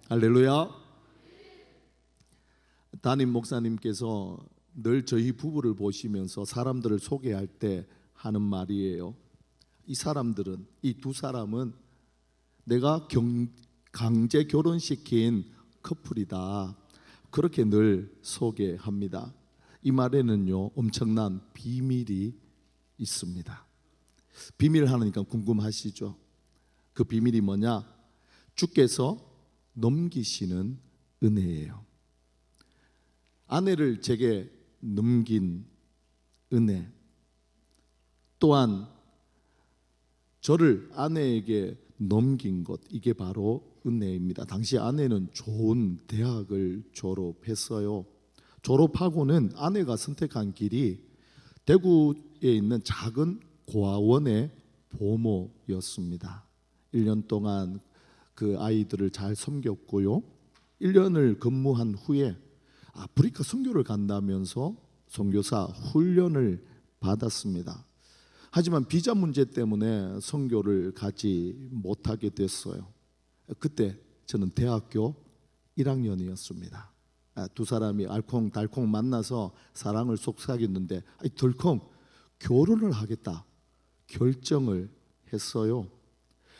할렐루야. 담임 목사님께서 늘 저희 부부를 보시면서 사람들을 소개할 때 하는 말이에요. 이 사람들은, 이 두 사람은 내가 강제 결혼시킨 커플이다, 그렇게 늘 소개합니다. 이 말에는요 엄청난 비밀이 있습니다. 비밀 하니까 궁금하시죠? 그 비밀이 뭐냐? 주께서 넘기시는 은혜예요. 아내를 제게 넘긴 은혜, 또한 저를 아내에게 넘긴 것, 이게 바로 은혜입니다. 당시 아내는 좋은 대학을 졸업했어요. 졸업하고는 아내가 선택한 길이 대구에 있는 작은 고아원의 보모였습니다. 1년 동안 그 아이들을 잘 섬겼고요. 1년을 근무한 후에 아프리카 선교를 간다면서 선교사 훈련을 받았습니다. 하지만 비자 문제 때문에 선교를 가지 못하게 됐어요. 그때 저는 대학교 1학년이었습니다. 두 사람이 알콩달콩 만나서 사랑을 속삭였는데 덜컹 결혼을 하겠다 결정을 했어요.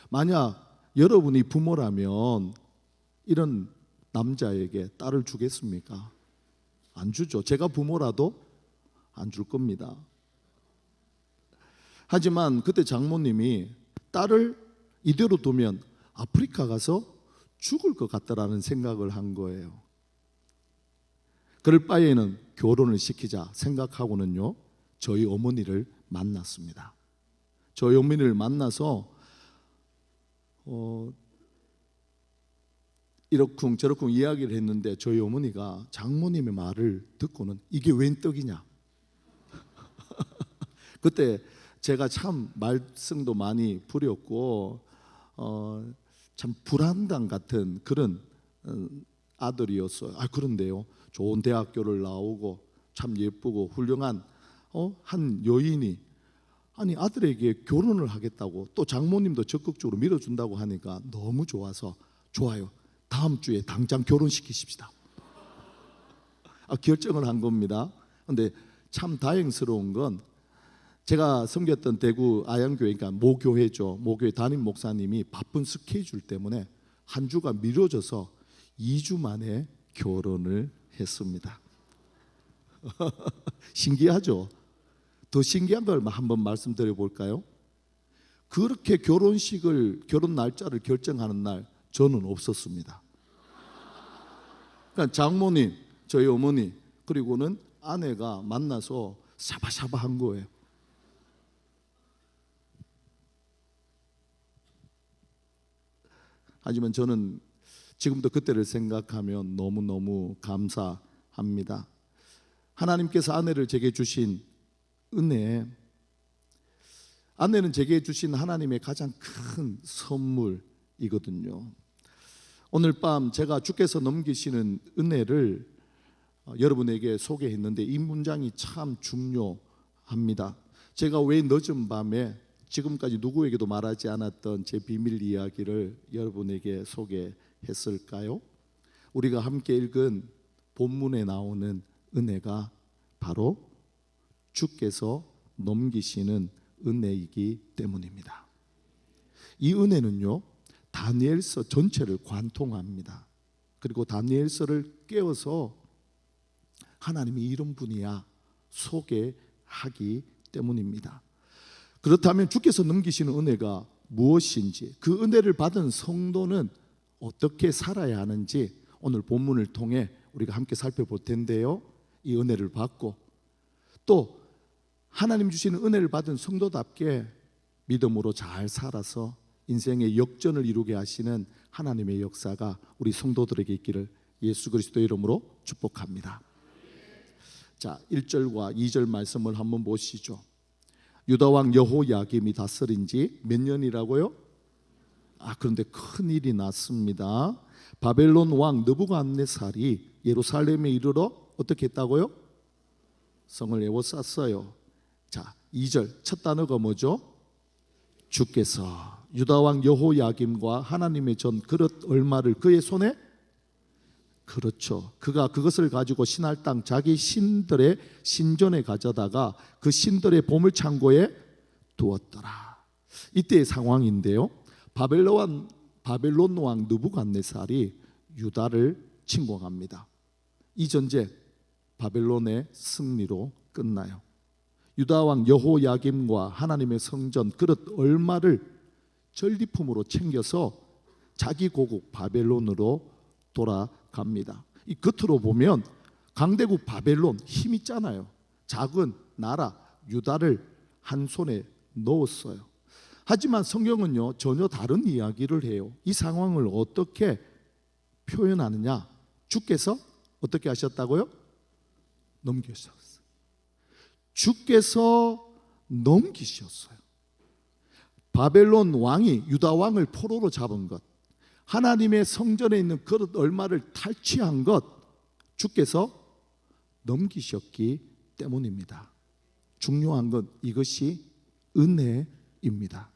만약 여러분이 부모라면 이런 남자에게 딸을 주겠습니까? 안 주죠. 제가 부모라도 안 줄 겁니다. 하지만 그때 장모님이 딸을 이대로 두면 아프리카 가서 죽을 것 같다라는 생각을 한 거예요. 그럴 바에는 결혼을 시키자 생각하고는요 저희 어머니를 만났습니다. 저희 어머니를 만나서 이러쿵 저러쿵 이야기를 했는데 저희 어머니가 장모님의 말을 듣고는 이게 웬 떡이냐. 그때 제가 참 말썽도 많이 부렸고 참 불안당 같은 그런 아들이었어요. 그런데요 좋은 대학교를 나오고 참 예쁘고 훌륭한 한 여인이 아들에게 결혼을 하겠다고, 또 장모님도 적극적으로 밀어준다고 하니까 너무 좋아서 좋아요, 다음 주에 당장 결혼시키십시다. 결정을 한 겁니다. 그런데 참 다행스러운 건 제가 섬겼던 대구 아양교회, 그러니까 모교회죠. 모교회 담임 목사님이 바쁜 스케줄 때문에 한 주가 미뤄져서 2주 만에 결혼을 했습니다. 신기하죠? 더 신기한 걸 한번 말씀드려 볼까요? 그렇게 결혼 날짜를 결정하는 날 저는 없었습니다. 그러니까 장모님, 저희 어머니, 그리고는 아내가 만나서 샤바샤바 한 거예요. 하지만 저는 지금도 그때를 생각하면 너무너무 감사합니다. 하나님께서 아내를 제게 주신 은혜, 아내는 제게 주신 하나님의 가장 큰 선물이거든요. 오늘 밤 제가 주께서 넘기시는 은혜를 여러분에게 소개했는데 이 문장이 참 중요합니다. 제가 왜 늦은 밤에 지금까지 누구에게도 말하지 않았던 제 비밀 이야기를 여러분에게 소개했을까요? 우리가 함께 읽은 본문에 나오는 은혜가 바로 주께서 넘기시는 은혜이기 때문입니다. 이 은혜는요 다니엘서 전체를 관통합니다. 그리고 다니엘서를 깨어서 하나님이 이런 분이야 소개하기 때문입니다. 그렇다면 주께서 넘기시는 은혜가 무엇인지, 그 은혜를 받은 성도는 어떻게 살아야 하는지 오늘 본문을 통해 우리가 함께 살펴볼 텐데요, 이 은혜를 받고 또 하나님 주시는 은혜를 받은 성도답게 믿음으로 잘 살아서 인생의 역전을 이루게 하시는 하나님의 역사가 우리 성도들에게 있기를 예수 그리스도 이름으로 축복합니다. 자, 1절과 2절 말씀을 한번 보시죠. 유다왕 여호야김이 다스린 지 몇 년이라고요? 그런데 큰 일이 났습니다. 바벨론 왕 느부갓네살이 예루살렘에 이르러 어떻게 했다고요? 성을 에워쌌어요. 자, 2절 첫 단어가 뭐죠? 주께서 유다왕 여호야김과 하나님의 전 그릇 얼마를 그의 손에 그렇죠. 그가 그것을 가지고 신할 땅 자기 신들의 신전에 가져다가 그 신들의 보물창고에 두었더라. 이때의 상황인데요. 바벨론 왕 느부갓네살이 유다를 침공합니다. 이 전쟁 바벨론의 승리로 끝나요. 유다 왕 여호야김과 하나님의 성전 그릇 얼마를 전리품으로 챙겨서 자기 고국 바벨론으로 돌아갑니다. 이 겉으로 보면 강대국 바벨론 힘 있잖아요. 작은 나라 유다를 한 손에 넣었어요. 하지만 성경은요 전혀 다른 이야기를 해요. 이 상황을 어떻게 표현하느냐? 주께서 어떻게 하셨다고요? 넘기셨어요. 주께서 넘기셨어요. 바벨론 왕이 유다 왕을 포로로 잡은 것, 하나님의 성전에 있는 그릇 얼마를 탈취한 것, 주께서 넘기셨기 때문입니다. 중요한 건 이것이 은혜입니다.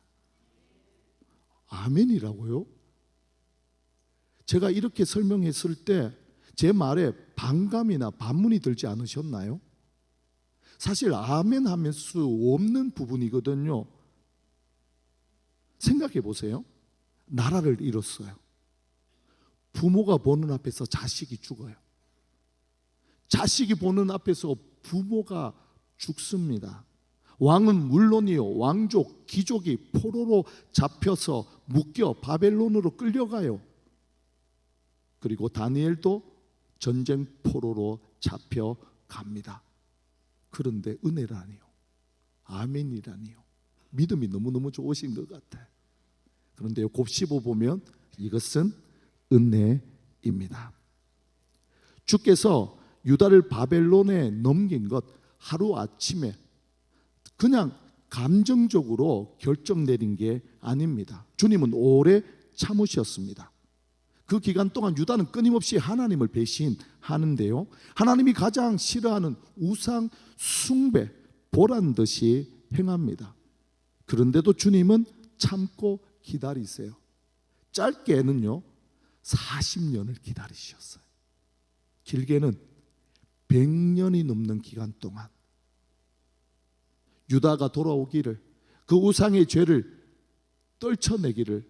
아멘이라고요? 제가 이렇게 설명했을 때 제 말에 반감이나 반문이 들지 않으셨나요? 사실 아멘 하면 수 없는 부분이거든요. 생각해 보세요. 나라를 잃었어요. 부모가 보는 앞에서 자식이 죽어요. 자식이 보는 앞에서 부모가 죽습니다. 왕은 물론이요, 왕족, 귀족이 포로로 잡혀서 묶여 바벨론으로 끌려가요. 그리고 다니엘도 전쟁 포로로 잡혀갑니다. 그런데 은혜라니요, 아멘이라니요. 믿음이 너무너무 좋으신 것 같아요. 그런데 곱씹어 보면 이것은 은혜입니다. 주께서 유다를 바벨론에 넘긴 것 하루아침에 그냥 감정적으로 결정 내린 게 아닙니다. 주님은 오래 참으셨습니다. 그 기간 동안 유다는 끊임없이 하나님을 배신하는데요, 하나님이 가장 싫어하는 우상 숭배 보란 듯이 행합니다. 그런데도 주님은 참고 기다리세요. 짧게는요 40년을 기다리셨어요. 길게는 100년이 넘는 기간 동안 유다가 돌아오기를, 그 우상의 죄를 떨쳐내기를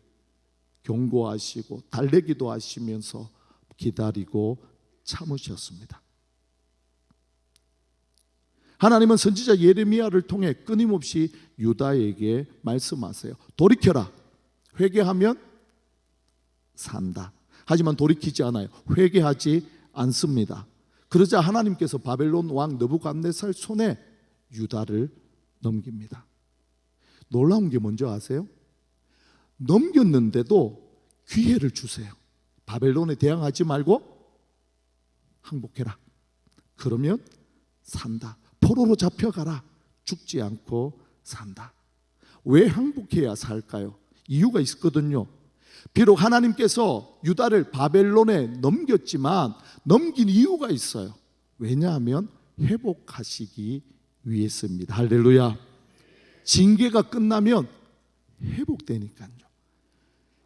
경고하시고 달래기도 하시면서 기다리고 참으셨습니다. 하나님은 선지자 예레미야를 통해 끊임없이 유다에게 말씀하세요. 돌이켜라. 회개하면 산다. 하지만 돌이키지 않아요. 회개하지 않습니다. 그러자 하나님께서 바벨론 왕 느부갓네살 손에 유다를 넘깁니다. 놀라운 게 뭔지 아세요? 넘겼는데도 기회를 주세요. 바벨론에 대항하지 말고 항복해라. 그러면 산다. 포로로 잡혀가라. 죽지 않고 산다. 왜 항복해야 살까요? 이유가 있거든요. 비록 하나님께서 유다를 바벨론에 넘겼지만 넘긴 이유가 있어요. 왜냐하면 회복하시기 위해서입니다. 할렐루야. 징계가 끝나면 회복되니까요.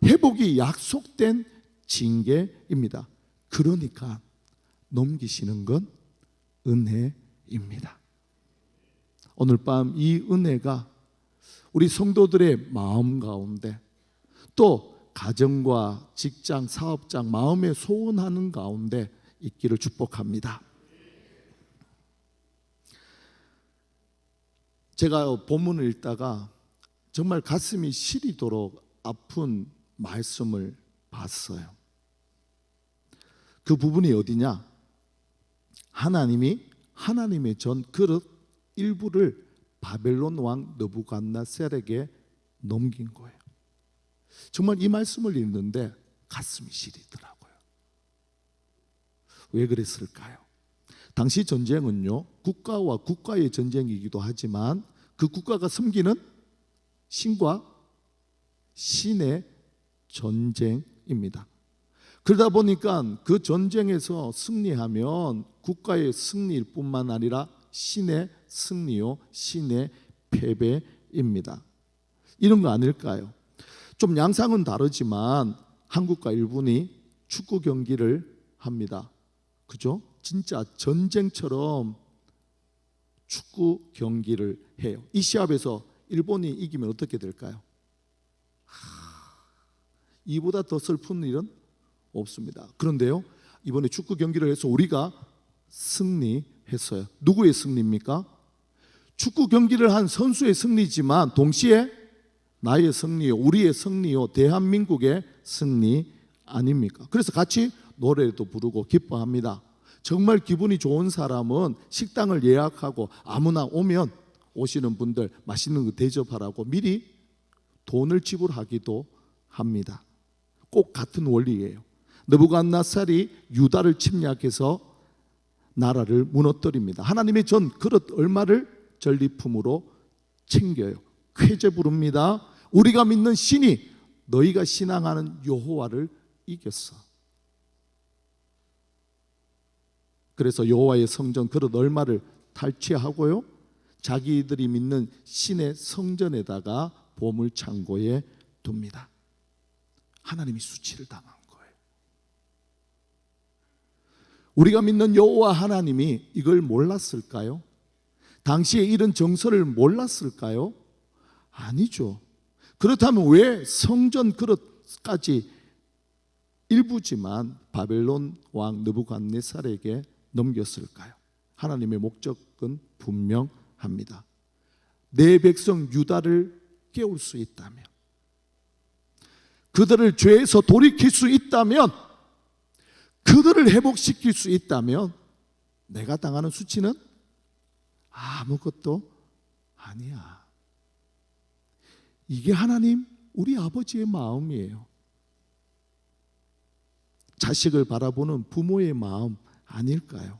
회복이 약속된 징계입니다. 그러니까 넘기시는 건 은혜입니다. 오늘 밤 이 은혜가 우리 성도들의 마음 가운데, 또 가정과 직장, 사업장, 마음에 소원하는 가운데 있기를 축복합니다. 제가 본문을 읽다가 정말 가슴이 시리도록 아픈 말씀을 봤어요. 그 부분이 어디냐? 하나님이 하나님의 전 그릇 일부를 바벨론 왕 느부갓네살에게 넘긴 거예요. 정말 이 말씀을 읽는데 가슴이 시리더라고요. 왜 그랬을까요? 당시 전쟁은요, 국가와 국가의 전쟁이기도 하지만 그 국가가 섬기는 신과 신의 전쟁입니다. 그러다 보니까 그 전쟁에서 승리하면 국가의 승리일 뿐만 아니라 신의 승리요, 신의 패배입니다. 이런 거 아닐까요? 좀 양상은 다르지만 한국과 일본이 축구 경기를 합니다. 그죠? 진짜 전쟁처럼 축구 경기를 해요. 이 시합에서 일본이 이기면 어떻게 될까요? 이보다 더 슬픈 일은 없습니다. 그런데요, 이번에 축구 경기를 해서 우리가 승리했어요. 누구의 승리입니까? 축구 경기를 한 선수의 승리지만 동시에 나의 승리요, 우리의 승리요, 대한민국의 승리 아닙니까? 그래서 같이 노래도 부르고 기뻐합니다. 정말 기분이 좋은 사람은 식당을 예약하고 아무나 오면 오시는 분들 맛있는 거 대접하라고 미리 돈을 지불하기도 합니다. 꼭 같은 원리예요. 느부갓네살이 유다를 침략해서 나라를 무너뜨립니다. 하나님의 전 그릇 얼마를 전리품으로 챙겨요. 쾌제 부릅니다. 우리가 믿는 신이 너희가 신앙하는 여호와를 이겼어. 그래서 여호와의 성전 그릇 얼마를 탈취하고요, 자기들이 믿는 신의 성전에다가 보물 창고에 둡니다. 하나님이 수치를 당한 거예요. 우리가 믿는 여호와 하나님이 이걸 몰랐을까요? 당시에 이런 정서를 몰랐을까요? 아니죠. 그렇다면 왜 성전 그릇까지 일부지만 바벨론 왕 느부갓네살에게 넘겼을까요? 하나님의 목적은 분명합니다. 내 백성 유다를 깨울 수 있다면, 그들을 죄에서 돌이킬 수 있다면, 그들을 회복시킬 수 있다면 내가 당하는 수치는 아무것도 아니야. 이게 하나님 우리 아버지의 마음이에요. 자식을 바라보는 부모의 마음 아닐까요?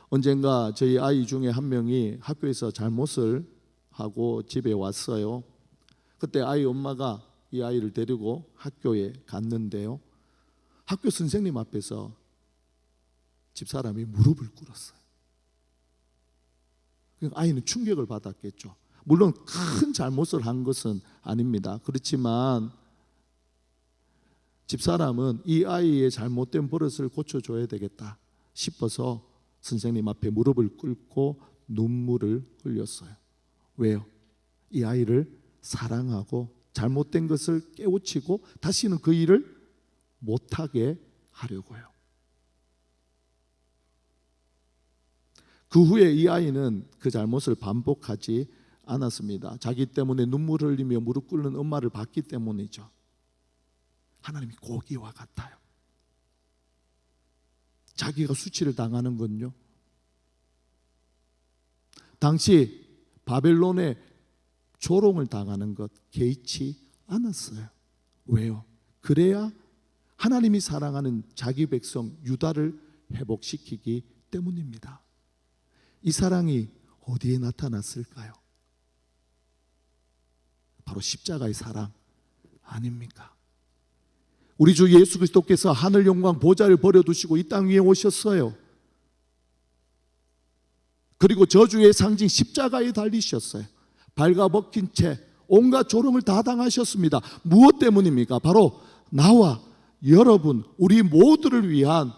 언젠가 저희 아이 중에 한 명이 학교에서 잘못을 하고 집에 왔어요. 그때 아이 엄마가 이 아이를 데리고 학교에 갔는데요, 학교 선생님 앞에서 집사람이 무릎을 꿇었어요. 아이는 충격을 받았겠죠. 물론 큰 잘못을 한 것은 아닙니다. 그렇지만 집사람은 이 아이의 잘못된 버릇을 고쳐줘야 되겠다 싶어서 선생님 앞에 무릎을 꿇고 눈물을 흘렸어요. 왜요? 이 아이를 사랑하고 잘못된 것을 깨우치고 다시는 그 일을 못하게 하려고요. 그 후에 이 아이는 그 잘못을 반복하지 않았습니다. 자기 때문에 눈물을 흘리며 무릎 꿇는 엄마를 봤기 때문이죠. 하나님이 고기와 같아요. 자기가 수치를 당하는 건요, 당시 바벨론의 조롱을 당하는 것 개의치 않았어요. 왜요? 그래야 하나님이 사랑하는 자기 백성 유다를 회복시키기 때문입니다. 이 사랑이 어디에 나타났을까요? 바로 십자가의 사랑 아닙니까? 우리 주 예수 그리스도께서 하늘 영광 보좌를 버려두시고 이 땅 위에 오셨어요. 그리고 저주의 상징 십자가에 달리셨어요. 발가벗긴 채 온갖 조롱을 다 당하셨습니다. 무엇 때문입니까? 바로 나와 여러분, 우리 모두를 위한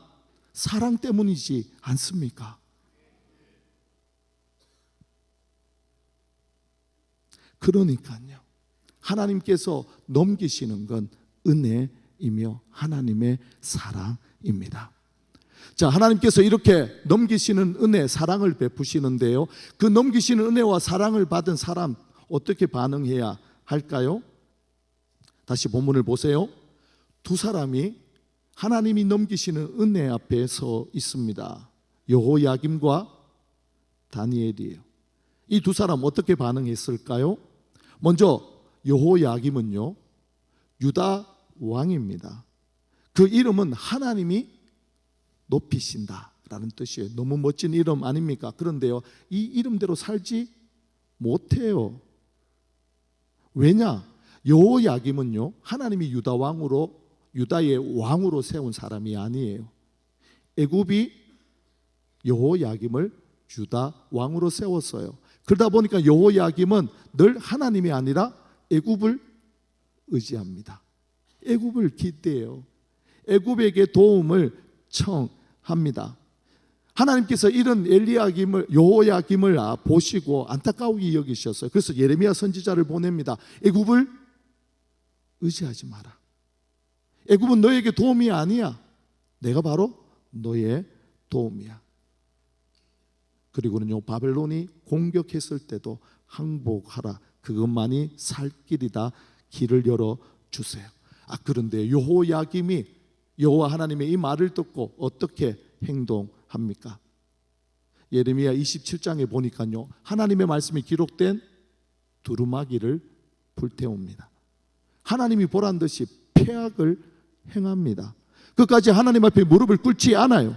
사랑 때문이지 않습니까? 그러니까요, 하나님께서 넘기시는 건 은혜이며 하나님의 사랑입니다. 자, 하나님께서 이렇게 넘기시는 은혜, 사랑을 베푸시는데요, 그 넘기시는 은혜와 사랑을 받은 사람 어떻게 반응해야 할까요? 다시 본문을 보세요. 두 사람이 하나님이 넘기시는 은혜 앞에 서 있습니다. 여호야김과 다니엘이에요. 이 두 사람 어떻게 반응했을까요? 먼저 여호야김은요, 유다 왕입니다. 그 이름은 하나님이 높이신다라는 뜻이에요. 너무 멋진 이름 아닙니까? 그런데요, 이 이름대로 살지 못해요. 왜냐? 여호야김은요, 하나님이 유다의 왕으로 세운 사람이 아니에요. 애굽이 여호야김을 유다 왕으로 세웠어요. 그러다 보니까 여호야김은 늘 하나님이 아니라 애굽을 의지합니다. 애굽을 기대요. 애굽에게 도움을 청합니다. 하나님께서 이런 여호야김을 보시고 안타까우게 여기셨어요. 그래서 예레미야 선지자를 보냅니다. 애굽을 의지하지 마라. 애굽은 너에게 도움이 아니야. 내가 바로 너의 도움이야. 그리고는요, 바벨론이 공격했을 때도 항복하라. 그것만이 살 길이다. 길을 열어 주세요. 그런데 여호야김이 여호와 하나님의 이 말을 듣고 어떻게 행동합니까? 예레미야 27장에 보니까요, 하나님의 말씀이 기록된 두루마기를 불태웁니다. 하나님이 보란 듯이 폐악을 행합니다. 끝까지 하나님 앞에 무릎을 꿇지 않아요.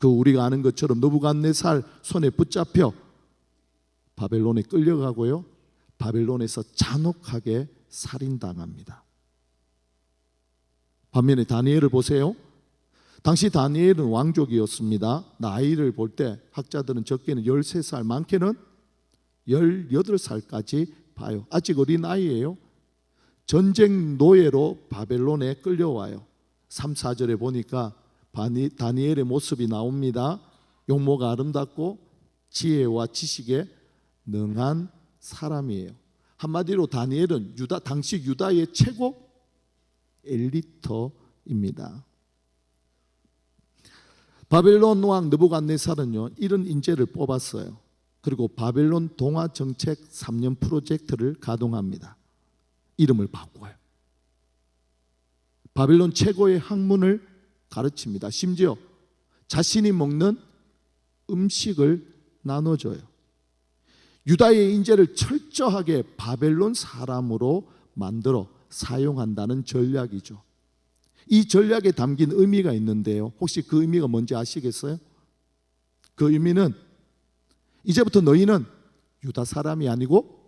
우리가 아는 것처럼 느부갓네살 손에 붙잡혀 바벨론에 끌려가고요, 바벨론에서 잔혹하게 살인당합니다. 반면에 다니엘을 보세요. 당시 다니엘은 왕족이었습니다. 나이를 볼 때 학자들은 적게는 13살, 많게는 18살까지 봐요. 아직 어린 나이예요. 전쟁 노예로 바벨론에 끌려와요. 3, 4절에 보니까 다니엘의 모습이 나옵니다. 용모가 아름답고 지혜와 지식에 능한 사람이에요. 한마디로 다니엘은 당시 유다의 최고 엘리트입니다. 바벨론 왕 느부갓네살은요, 이런 인재를 뽑았어요. 그리고 바벨론 동화 정책 3년 프로젝트를 가동합니다. 이름을 바꿔요. 바벨론 최고의 학문을 가르칩니다. 심지어 자신이 먹는 음식을 나눠줘요. 유다의 인재를 철저하게 바벨론 사람으로 만들어 사용한다는 전략이죠. 이 전략에 담긴 의미가 있는데요, 혹시 그 의미가 뭔지 아시겠어요? 그 의미는 이제부터 너희는 유다 사람이 아니고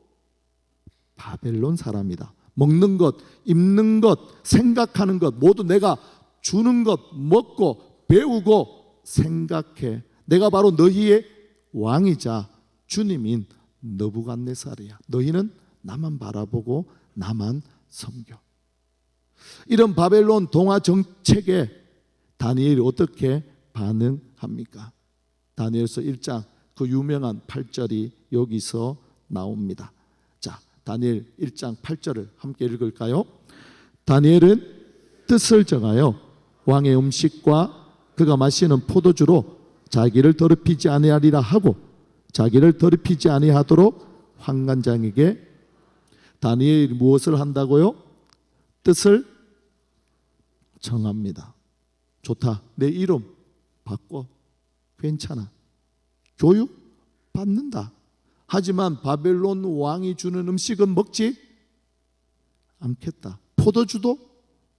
바벨론 사람이다. 먹는 것, 입는 것, 생각하는 것 모두 내가 주는 것 먹고 배우고 생각해. 내가 바로 너희의 왕이자 주님인 느부갓네살이야. 너희는 나만 바라보고 나만 섬겨. 이런 바벨론 동화 정책에 다니엘이 어떻게 반응합니까? 다니엘서 1장 그 유명한 8절이 여기서 나옵니다. 자, 다니엘 1장 8절을 함께 읽을까요? 다니엘은 뜻을 정하여 왕의 음식과 그가 마시는 포도주로 자기를 더럽히지 아니하리라 하고 자기를 더럽히지 아니하도록 환관장에게. 다니엘이 무엇을 한다고요? 뜻을 정합니다. 좋다. 내 이름 바꿔. 괜찮아. 교육 받는다. 하지만 바벨론 왕이 주는 음식은 먹지 않겠다. 포도주도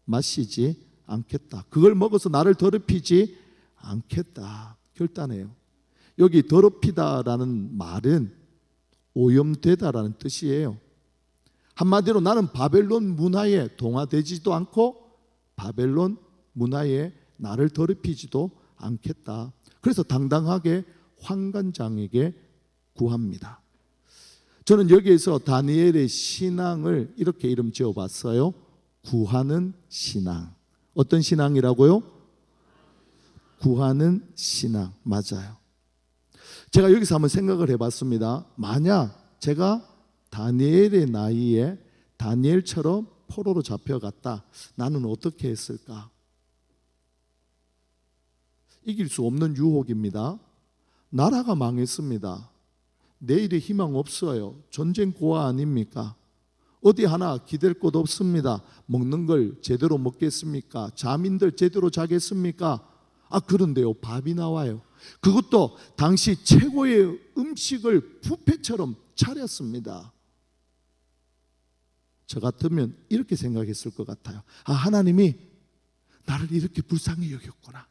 마시지 않겠다. 그걸 먹어서 나를 더럽히지 않겠다. 결단해요. 여기 더럽히다라는 말은 오염되다라는 뜻이에요. 한마디로 나는 바벨론 문화에 동화되지도 않고 바벨론 문화에 나를 더럽히지도 않겠다. 그래서 당당하게 환관장에게 구합니다. 저는 여기에서 다니엘의 신앙을 이렇게 이름 지어봤어요. 구하는 신앙. 어떤 신앙이라고요? 구하는 신앙. 맞아요. 제가 여기서 한번 생각을 해봤습니다. 만약 제가 다니엘의 나이에 다니엘처럼 포로로 잡혀갔다. 나는 어떻게 했을까? 이길 수 없는 유혹입니다. 나라가 망했습니다. 내일의 희망 없어요. 전쟁 고아 아닙니까? 어디 하나 기댈 곳 없습니다. 먹는 걸 제대로 먹겠습니까? 자민들 제대로 자겠습니까? 그런데요, 밥이 나와요. 그것도 당시 최고의 음식을 뷔페처럼 차렸습니다. 저 같으면 이렇게 생각했을 것 같아요. 하나님이 나를 이렇게 불쌍히 여겼구나.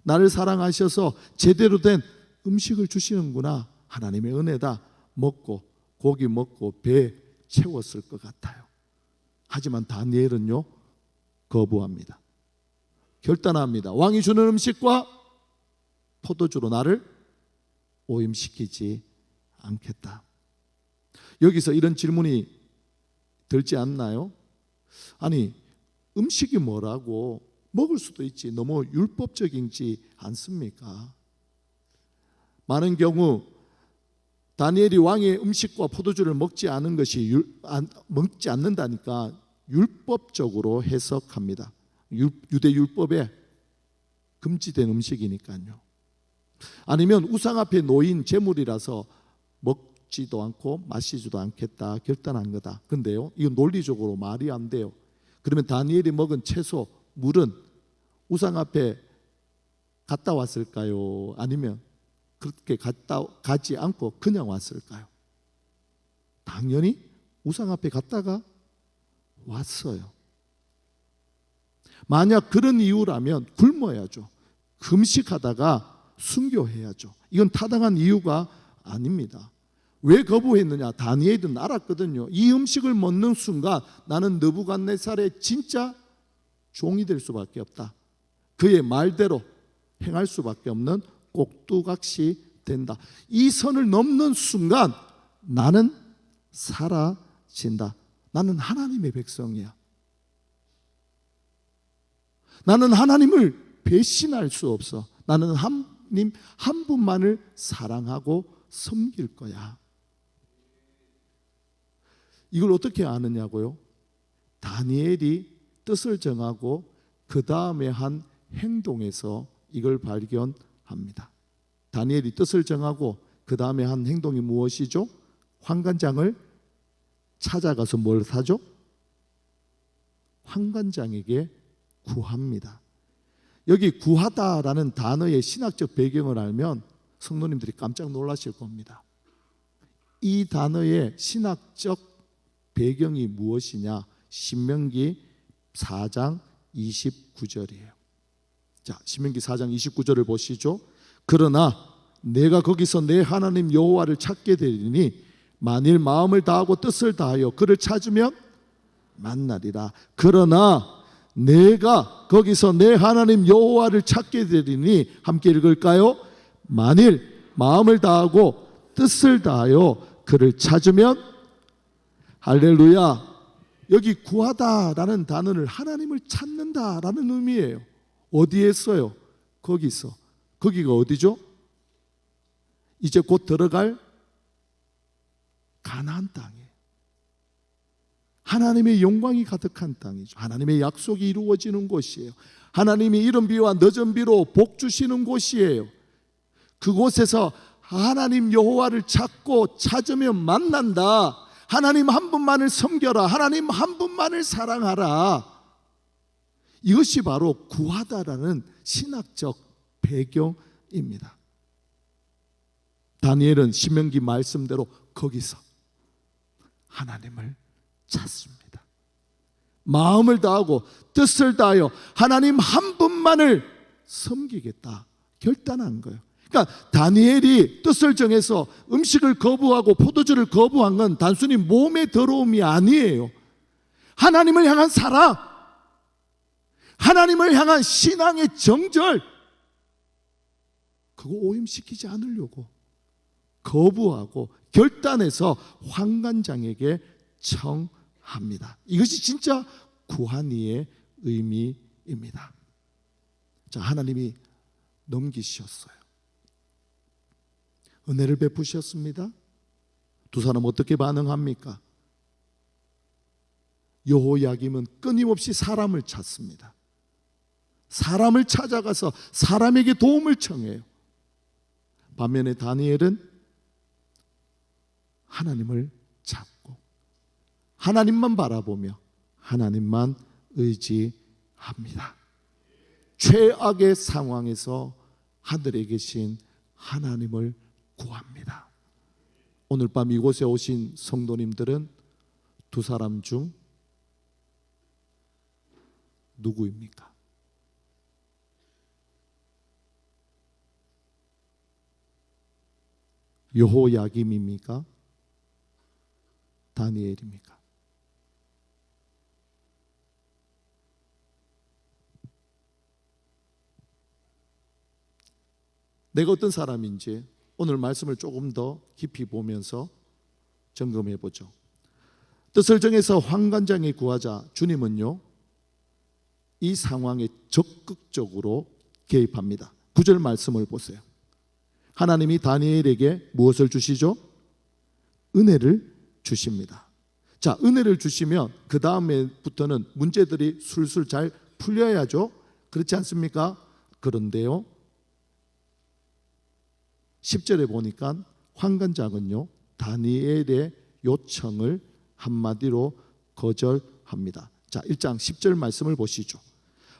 나를 사랑하셔서 제대로 된 음식을 주시는구나. 하나님의 은혜다. 먹고 고기 먹고 배 채웠을 것 같아요. 하지만 다니엘은요, 거부합니다. 결단합니다. 왕이 주는 음식과 포도주로 나를 오염시키지 않겠다. 여기서 이런 질문이 들지 않나요? 아니, 음식이 뭐라고 먹을 수도 있지. 너무 율법적이지 않습니까? 많은 경우 다니엘이 왕의 음식과 포도주를 먹지 않는다니까 율법적으로 해석합니다. 유대 율법에 금지된 음식이니까요. 아니면 우상 앞에 놓인 제물이라서 먹지도 않고 마시지도 않겠다 결단한 거다. 근데요, 이건 논리적으로 말이 안 돼요. 그러면 다니엘이 먹은 채소, 물은 우상 앞에 갔다 왔을까요? 아니면 그렇게 가지 않고 그냥 왔을까요? 당연히 우상 앞에 갔다가 왔어요. 만약 그런 이유라면 굶어야죠. 금식하다가 순교해야죠. 이건 타당한 이유가 아닙니다. 왜 거부했느냐? 다니엘은 알았거든요. 이 음식을 먹는 순간 나는 느부갓네살의 진짜 종이 될 수밖에 없다. 그의 말대로 행할 수밖에 없는 꼭두각시 된다. 이 선을 넘는 순간 나는 사라진다. 나는 하나님의 백성이야. 나는 하나님을 배신할 수 없어. 나는 하나님 한 분만을 사랑하고 섬길 거야. 이걸 어떻게 아느냐고요? 다니엘이 뜻을 정하고 그 다음에 한 행동에서 이걸 발견합니다. 다니엘이 뜻을 정하고 그 다음에 한 행동이 무엇이죠? 환관장을 찾아가서 뭘 사죠? 환관장에게 구합니다. 여기 구하다라는 단어의 신학적 배경을 알면 성도님들이 깜짝 놀라실 겁니다. 이 단어의 신학적 배경이 무엇이냐? 신명기 4장 29절이에요. 자, 신명기 4장 29절을 보시죠. 그러나 내가 거기서 내 하나님 여호와를 찾게 되리니 만일 마음을 다하고 뜻을 다하여 그를 찾으면 만나리라. 그러나 내가 거기서 내 하나님 여호와를 찾게 되리니, 함께 읽을까요? 만일 마음을 다하고 뜻을 다하여 그를 찾으면, 할렐루야. 여기 구하다라는 단어를 하나님을 찾는다라는 의미예요. 어디에 써요? 거기서. 거기가 어디죠? 이제 곧 들어갈 가나안 땅이에요. 하나님의 영광이 가득한 땅이죠. 하나님의 약속이 이루어지는 곳이에요. 하나님이 이른 비와 늦은 비로 복 주시는 곳이에요. 그곳에서 하나님 여호와를 찾고 찾으면 만난다. 하나님 한 분만을 섬겨라. 하나님 한 분만을 사랑하라. 이것이 바로 구하다라는 신학적 배경입니다. 다니엘은 신명기 말씀대로 거기서 하나님을 찾습니다. 마음을 다하고 뜻을 다하여 하나님 한 분만을 섬기겠다 결단한 거예요. 그러니까 다니엘이 뜻을 정해서 음식을 거부하고 포도주를 거부한 건 단순히 몸의 더러움이 아니에요. 하나님을 향한 사랑, 하나님을 향한 신앙의 정절, 그거 오염시키지 않으려고 거부하고 결단해서 환관장에게 청합니다. 이것이 진짜 구하니의 의미입니다. 자, 하나님이 넘기셨어요. 은혜를 베푸셨습니다. 두 사람 어떻게 반응합니까? 여호야김은 끊임없이 사람을 찾습니다. 사람을 찾아가서 사람에게 도움을 청해요. 반면에 다니엘은 하나님을 찾고 하나님만 바라보며 하나님만 의지합니다. 최악의 상황에서 하늘에 계신 하나님을 구합니다. 오늘 밤 이곳에 오신 성도님들은 두 사람 중 누구입니까? 여호야김입니까? 다니엘입니까? 내가 어떤 사람인지 오늘 말씀을 조금 더 깊이 보면서 점검해 보죠. 뜻을 정해서 환관장에 구하자. 주님은요, 이 상황에 적극적으로 개입합니다. 9절 말씀을 보세요. 하나님이 다니엘에게 무엇을 주시죠? 은혜를 주십니다. 자, 은혜를 주시면 그 다음에부터는 문제들이 술술 잘 풀려야죠. 그렇지 않습니까? 그런데요, 10절에 보니까 환관장은요, 다니엘의 요청을 한마디로 거절합니다. 자, 1장 10절 말씀을 보시죠.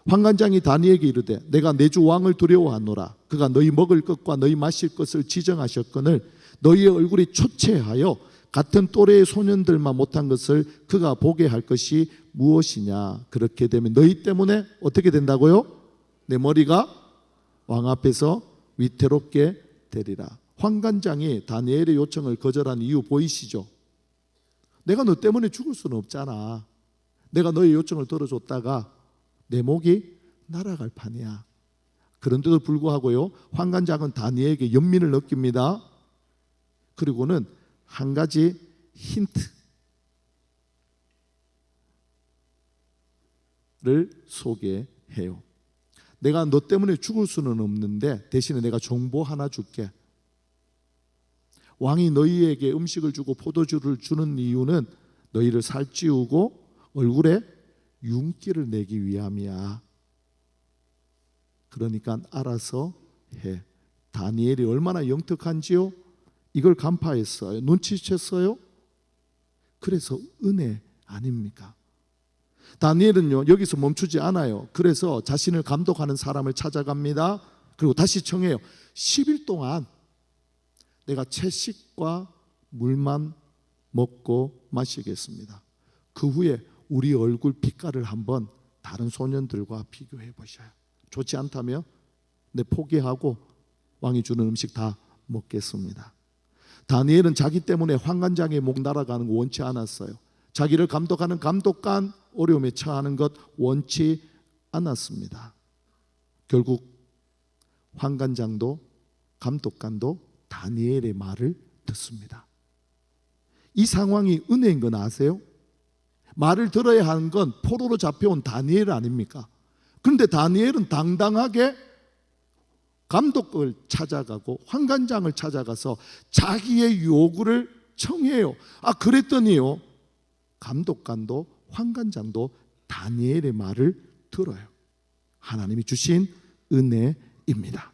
환관장이 다니엘에게 이르되 내가 내 주 왕을 두려워하노라. 그가 너희 먹을 것과 너희 마실 것을 지정하셨거늘 너희의 얼굴이 초췌하여 같은 또래의 소년들만 못한 것을 그가 보게 할 것이 무엇이냐. 그렇게 되면 너희 때문에 어떻게 된다고요? 내 머리가 왕 앞에서 위태롭게 되리라. 환관장이 다니엘의 요청을 거절한 이유 보이시죠? 내가 너 때문에 죽을 수는 없잖아. 내가 너의 요청을 들어줬다가 내 목이 날아갈 판이야. 그런데도 불구하고요, 환관장은 다니엘에게 연민을 느낍니다. 그리고는 한 가지 힌트를 소개해요. 내가 너 때문에 죽을 수는 없는데 대신에 내가 정보 하나 줄게. 왕이 너희에게 음식을 주고 포도주를 주는 이유는 너희를 살찌우고 얼굴에 윤기를 내기 위함이야. 그러니까 알아서 해. 다니엘이 얼마나 영특한지요? 이걸 간파했어요. 눈치챘어요. 그래서 은혜 아닙니까? 다니엘은요, 여기서 멈추지 않아요. 그래서 자신을 감독하는 사람을 찾아갑니다. 그리고 다시 청해요. 10일 동안 내가 채식과 물만 먹고 마시겠습니다. 그 후에 우리 얼굴 빛깔을 한번 다른 소년들과 비교해 보셔요. 좋지 않다면 내 포기하고 왕이 주는 음식 다 먹겠습니다. 다니엘은 자기 때문에 환관장의 목 날아가는 거 원치 않았어요. 자기를 감독하는 감독관 어려움에 처하는 것 원치 않았습니다. 결국 환관장도 감독관도 다니엘의 말을 듣습니다. 이 상황이 은혜인 건 아세요? 말을 들어야 하는 건 포로로 잡혀온 다니엘 아닙니까? 그런데 다니엘은 당당하게 감독을 찾아가고 환관장을 찾아가서 자기의 요구를 청해요. 그랬더니요, 감독관도 환관장도 다니엘의 말을 들어요. 하나님이 주신 은혜입니다.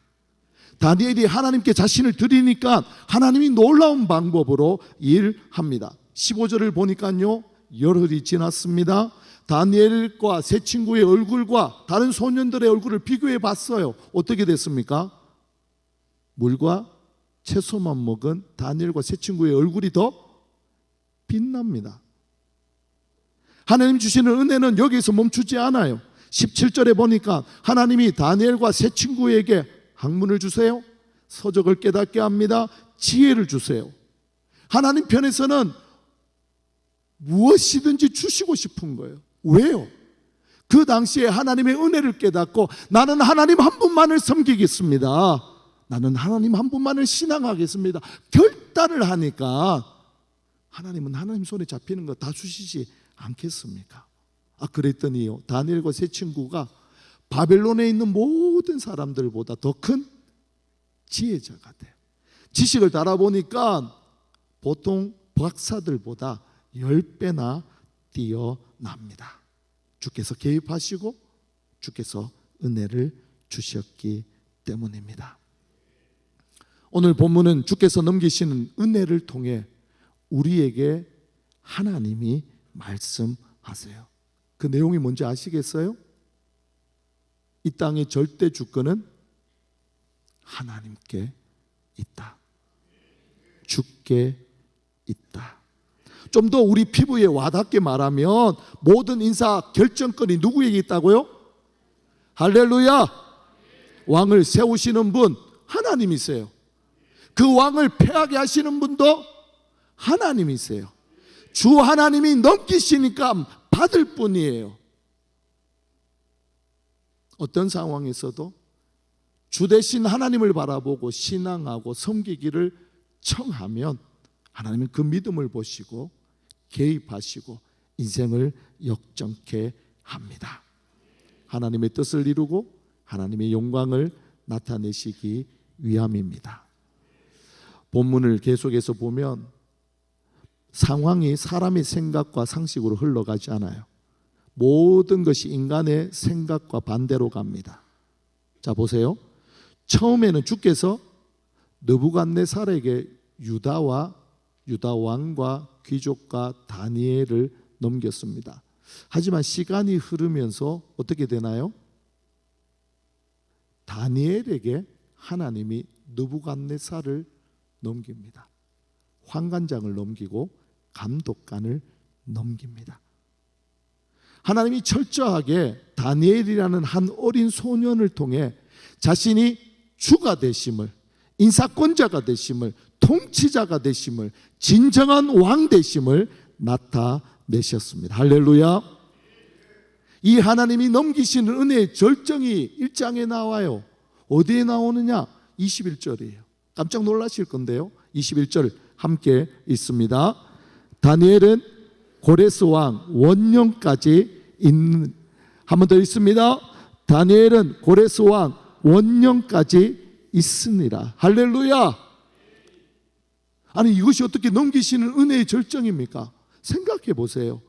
다니엘이 하나님께 자신을 드리니까 하나님이 놀라운 방법으로 일합니다. 15절을 보니까요, 열흘이 지났습니다. 다니엘과 세 친구의 얼굴과 다른 소년들의 얼굴을 비교해 봤어요. 어떻게 됐습니까? 물과 채소만 먹은 다니엘과 세 친구의 얼굴이 더 빛납니다. 하나님 주시는 은혜는 여기서 멈추지 않아요. 17절에 보니까 하나님이 다니엘과 세 친구에게 학문을 주세요. 서적을 깨닫게 합니다. 지혜를 주세요. 하나님 편에서는 무엇이든지 주시고 싶은 거예요. 왜요? 그 당시에 하나님의 은혜를 깨닫고 나는 하나님 한 분만을 섬기겠습니다. 나는 하나님 한 분만을 신앙하겠습니다. 결단을 하니까 하나님은 하나님 손에 잡히는 거 다 주시지 않겠습니까? 그랬더니요, 다니엘과 세 친구가 바벨론에 있는 모든 사람들보다 더 큰 지혜자가 돼요. 지식을 달아보니까 보통 박사들보다 10배나 뛰어납니다. 주께서 개입하시고 주께서 은혜를 주셨기 때문입니다. 오늘 본문은 주께서 넘기시는 은혜를 통해 우리에게 하나님이 말씀하세요. 그 내용이 뭔지 아시겠어요? 이 땅의 절대 주권은 하나님께 있다. 주께 있다. 좀 더 우리 피부에 와닿게 말하면 모든 인사 결정권이 누구에게 있다고요? 할렐루야! 왕을 세우시는 분 하나님이세요. 그 왕을 패하게 하시는 분도 하나님이세요. 주 하나님이 넘기시니까 받을 뿐이에요. 어떤 상황에서도 주 대신 하나님을 바라보고 신앙하고 섬기기를 청하면 하나님은 그 믿음을 보시고 개입하시고 인생을 역전케 합니다. 하나님의 뜻을 이루고 하나님의 영광을 나타내시기 위함입니다. 본문을 계속해서 보면 상황이 사람의 생각과 상식으로 흘러가지 않아요. 모든 것이 인간의 생각과 반대로 갑니다. 자, 보세요. 처음에는 주께서 느부갓네살에게 유다 왕과 귀족과 다니엘을 넘겼습니다. 하지만 시간이 흐르면서 어떻게 되나요? 다니엘에게 하나님이 느부갓네살을 넘깁니다. 환관장을 넘기고 감독관을 넘깁니다. 하나님이 철저하게 다니엘이라는 한 어린 소년을 통해 자신이 주가 되심을, 인사권자가 되심을, 통치자가 되심을, 진정한 왕 되심을 나타내셨습니다. 할렐루야. 이 하나님이 넘기시는 은혜의 절정이 1장에 나와요. 어디에 나오느냐? 21절이에요. 깜짝 놀라실 건데요, 21절 함께 있습니다. 다니엘은 고레스 왕 원년까지 있는, 한 번 더 있습니다. 다니엘은 고레스 왕 원년까지 있으니라. 할렐루야. 아니, 이것이 어떻게 넘기시는 은혜의 절정입니까? 생각해 보세요.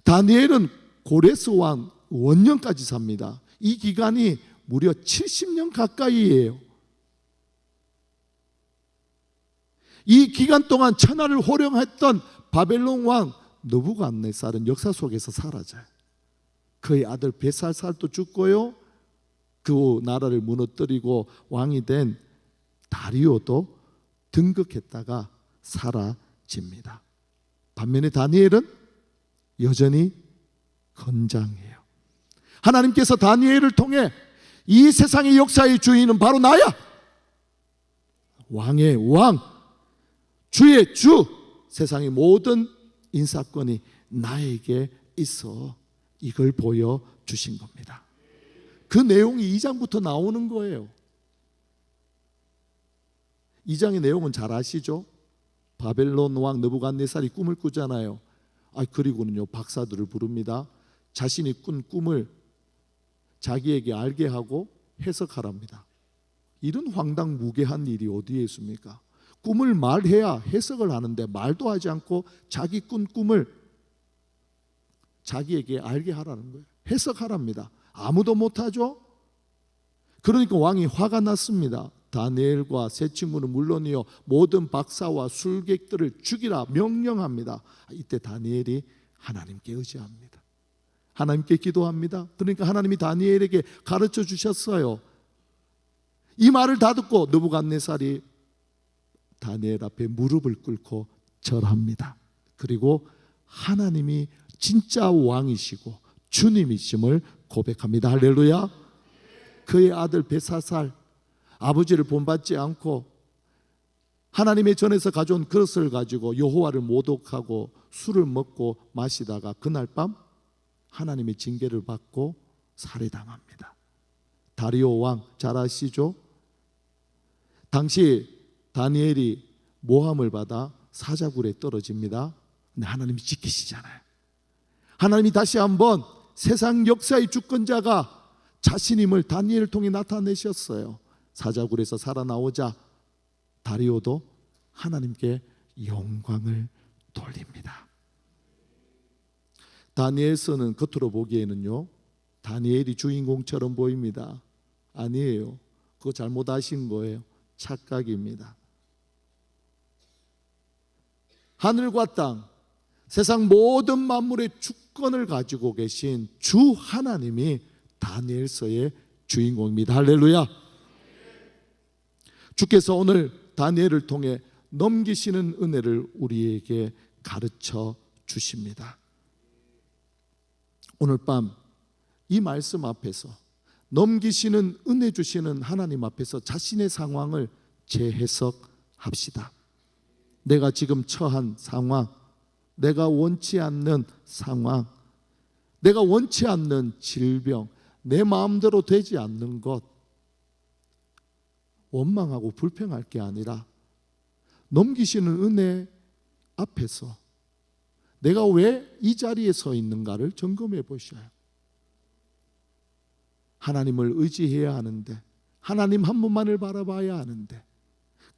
다니엘은 고레스 왕 원년까지 삽니다. 이 기간이 무려 70년 가까이예요. 이 기간 동안 천하를 호령했던 바벨론 왕 느부갓네살은 역사 속에서 사라져요. 그의 아들 벳살살도 죽고요, 그 나라를 무너뜨리고 왕이 된 다리오도 등극했다가 사라집니다. 반면에 다니엘은 여전히 건장해요. 하나님께서 다니엘을 통해 이 세상의 역사의 주인은 바로 나야, 왕의 왕, 주의 주, 세상의 모든 인사권이 나에게 있어, 이걸 보여주신 겁니다. 그 내용이 2장부터 나오는 거예요. 2장의 내용은 잘 아시죠? 바벨론 왕 느부갓네살이 꿈을 꾸잖아요. 그리고는요, 박사들을 부릅니다. 자신이 꾼 꿈을 자기에게 알게 하고 해석하랍니다. 이런 황당무계한 일이 어디에 있습니까? 꿈을 말해야 해석을 하는데 말도 하지 않고 자기 꾼 꿈을 자기에게 알게 하라는 거예요. 해석하랍니다. 아무도 못하죠? 그러니까 왕이 화가 났습니다. 다니엘과 세 친구는 물론이요, 모든 박사와 술객들을 죽이라 명령합니다. 이때 다니엘이 하나님께 의지합니다. 하나님께 기도합니다. 그러니까 하나님이 다니엘에게 가르쳐 주셨어요. 이 말을 다 듣고 느부갓네살이 다니엘 앞에 무릎을 꿇고 절합니다. 그리고 하나님이 진짜 왕이시고 주님이심을 고백합니다. 할렐루야. 그의 아들 벳살살, 아버지를 본받지 않고 하나님의 전에서 가져온 그릇을 가지고 여호와를 모독하고 술을 먹고 마시다가 그날 밤 하나님의 징계를 받고 살해당합니다. 다리오 왕 잘 아시죠? 당시 다니엘이 모함을 받아 사자굴에 떨어집니다. 근데 하나님이 지키시잖아요. 하나님이 다시 한번 세상 역사의 주권자가 자신임을 다니엘을 통해 나타내셨어요. 사자굴에서 살아나오자 다리오도 하나님께 영광을 돌립니다. 다니엘서는 겉으로 보기에는요, 다니엘이 주인공처럼 보입니다. 아니에요. 그거 잘못 아신 거예요. 착각입니다. 하늘과 땅, 세상 모든 만물의 주권을 가지고 계신 주 하나님이 다니엘서의 주인공입니다. 할렐루야. 주께서 오늘 다니엘을 통해 넘기시는 은혜를 우리에게 가르쳐 주십니다. 오늘 밤 이 말씀 앞에서 넘기시는 은혜 주시는 하나님 앞에서 자신의 상황을 재해석합시다. 내가 지금 처한 상황, 내가 원치 않는 상황, 내가 원치 않는 질병, 내 마음대로 되지 않는 것, 원망하고 불평할 게 아니라 넘기시는 은혜 앞에서 내가 왜 이 자리에 서 있는가를 점검해 보셔요. 하나님을 의지해야 하는데, 하나님 한 분만을 바라봐야 하는데,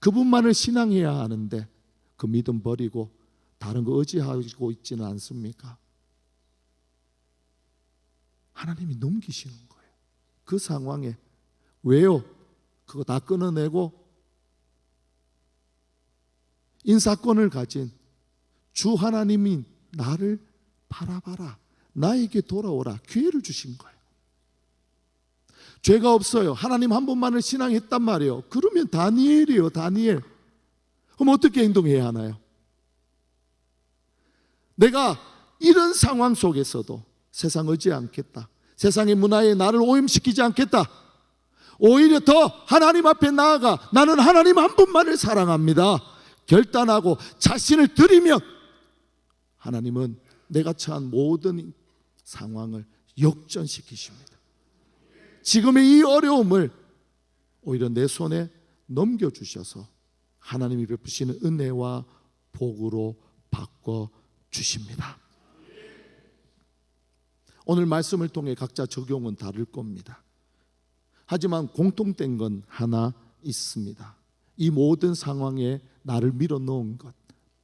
그분만을 신앙해야 하는데 그 믿음 버리고 다른 거 의지하고 있지는 않습니까? 하나님이 넘기시는 거예요. 그 상황에. 왜요? 그거 다 끊어내고 인사권을 가진 주 하나님이 나를 바라봐라, 나에게 돌아오라 기회를 주신 거예요. 죄가 없어요. 하나님 한 분만을 신앙했단 말이에요. 그러면 다니엘이에요. 다니엘. 그럼 어떻게 행동해야 하나요? 내가 이런 상황 속에서도 세상 의지 않겠다, 세상의 문화에 나를 오염시키지 않겠다, 오히려 더 하나님 앞에 나아가 나는 하나님 한 분만을 사랑합니다 결단하고 자신을 드리면 하나님은 내가 처한 모든 상황을 역전시키십니다. 지금의 이 어려움을 오히려 내 손에 넘겨주셔서 하나님이 베푸시는 은혜와 복으로 바꿔주십니다. 오늘 말씀을 통해 각자 적용은 다를 겁니다. 하지만 공통된 건 하나 있습니다. 이 모든 상황에 나를 밀어넣은 것,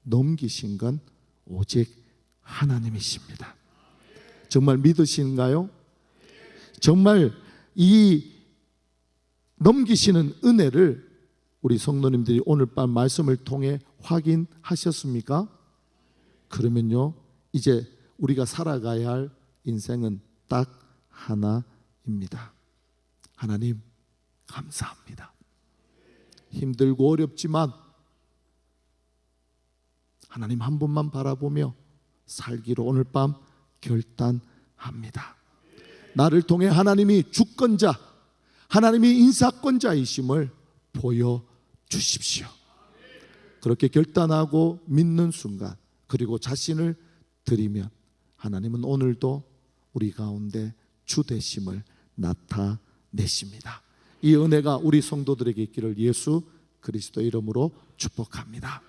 넘기신 건 오직 하나님이십니다. 정말 믿으신가요? 정말 이 넘기시는 은혜를 우리 성도님들이 오늘 밤 말씀을 통해 확인하셨습니까? 그러면요, 이제 우리가 살아가야 할 인생은 딱 하나입니다. 하나님 감사합니다. 힘들고 어렵지만 하나님 한 분만 바라보며 살기로 오늘 밤 결단합니다. 나를 통해 하나님이 주권자, 하나님이 인사권자이심을 보여주십시오. 그렇게 결단하고 믿는 순간, 그리고 자신을 드리면 하나님은 오늘도 우리 가운데 주 되심을 나타내십니다. 이 은혜가 우리 성도들에게 있기를 예수 그리스도 이름으로 축복합니다.